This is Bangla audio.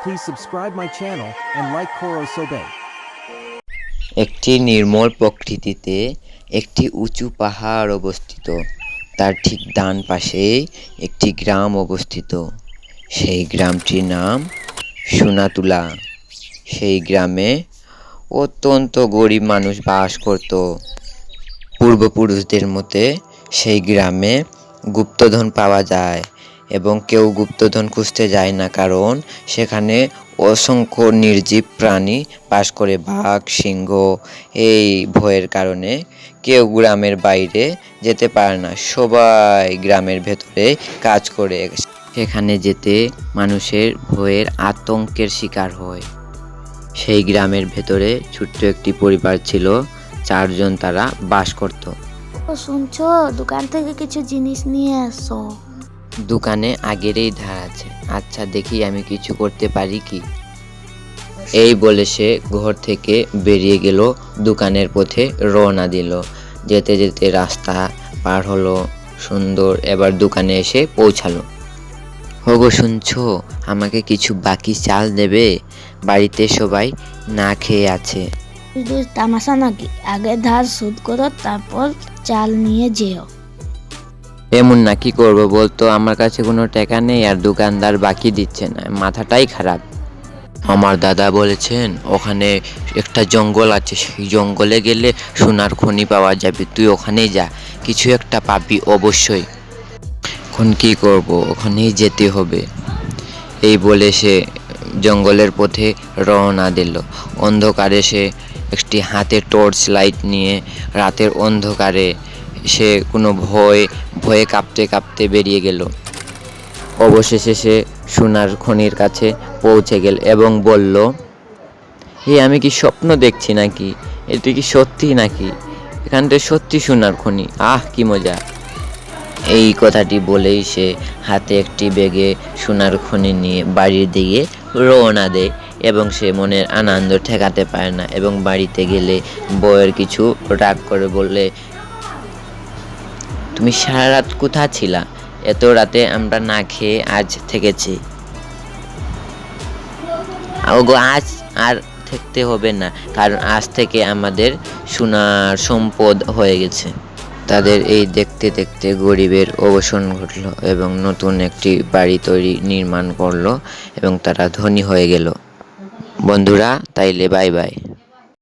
please subscribe my channel and like Koro Sobe. একটি নির্মল প্রকৃতিতে একটি উঁচু পাহাড় অবস্থিত। তার ঠিক ডান পাশে একটি গ্রাম অবস্থিত। সেই গ্রামটির নাম সোনাতুলা। সেই গ্রামে অত্যন্ত গরিব মানুষ বাস করত। পূর্বপুরুষদের মতে সেই গ্রামে গুপ্তধন পাওয়া যায় এবং কেউ গুপ্তধন খুঁজতে যায় না, কারণ সেখানে অসংখ্য নির্জীব প্রাণী বাস করে। বাঘ, সিংহ, এই ভয়ের কারণে কেউ গ্রামের বাইরে যেতে পারে না। সবাই গ্রামের ভেতরে কাজ করে। সেখানে যেতে মানুষের ভয়ের আতঙ্কের শিকার হয়। সেই গ্রামের ভেতরে ছোট্ট একটি পরিবার ছিল, 4 জন তারা বাস করত। শুনছো, দোকান থেকে কিছু জিনিস নিয়ে আসো। দোকানে আগেরই ধার আছে। আচ্ছা, দেখি আমি কিছু করতে পারি কি। এই বলে সে ঘর থেকে বেরিয়ে গেল, দোকানের পথে রওনা দিল। যেতে যেতে রাস্তা পার হলো সুন্দর, এবার দোকানে এসে পৌঁছালো। ওগো শুনছো, আমাকে কিছু বাকি চাল দেবে? বাড়িতে সবাই না খেয়ে আছে। তামাশা নাকি? আগে ধার শোধ করো, তারপর চাল নিয়ে যেও। এমন না, কি করবো বলতো, আমার কাছে কোনো টাকা নেই আর দোকানদার বাকি দিচ্ছে না, মাথাটাই খারাপ। আমার দাদা বলেছেন ওখানে একটা জঙ্গল আছে, সেই জঙ্গলে গেলে সোনার খনি পাওয়া যাবে, তুই ওখানেই যা, কিছু একটা পাবি অবশ্যই। এখন কি করব, ওখানেই যেতে হবে। এই বলে সে জঙ্গলের পথে রওনা দিল। অন্ধকারে সে একটি হাতে টর্চ লাইট নিয়ে রাতের অন্ধকারে সে কোনো ভয়ে কাঁপতে কাঁপতে বেরিয়ে গেল। অবশেষে সে সোনার খনির কাছে পৌঁছে গেল এবং বলল, আমি কি স্বপ্ন দেখছি নাকি? এটি কি সত্যি নাকি? এখানটা সত্যি সোনার খনি, আহ কি মজা। এই কথাটি বলেই সে হাতে একটি ব্যাগে সোনার খনি নিয়ে বাড়ির দিকে রওনা দেয় এবং সে মনের আনন্দ ঠেকাতে পারে না। এবং বাড়িতে গেলে বউয়ের কিছু রাগ করে বললে, তুমি সারা রাত কোথায় ছিলা? এত রাতে আমরা না খেয়ে আজ থেকেছি। ওগো, আজ আর থাকতে হবে না, কারণ আজ থেকে আমাদের সোনার সম্পদ হয়ে গেছে। তাদের এই দেখতে দেখতে গরিবের অবসান ঘটলো এবং নতুন একটি বাড়ি নির্মাণ করলো এবং তারা ধনী হয়ে গেল। বন্ধুরা, তাইলে বাই বাই।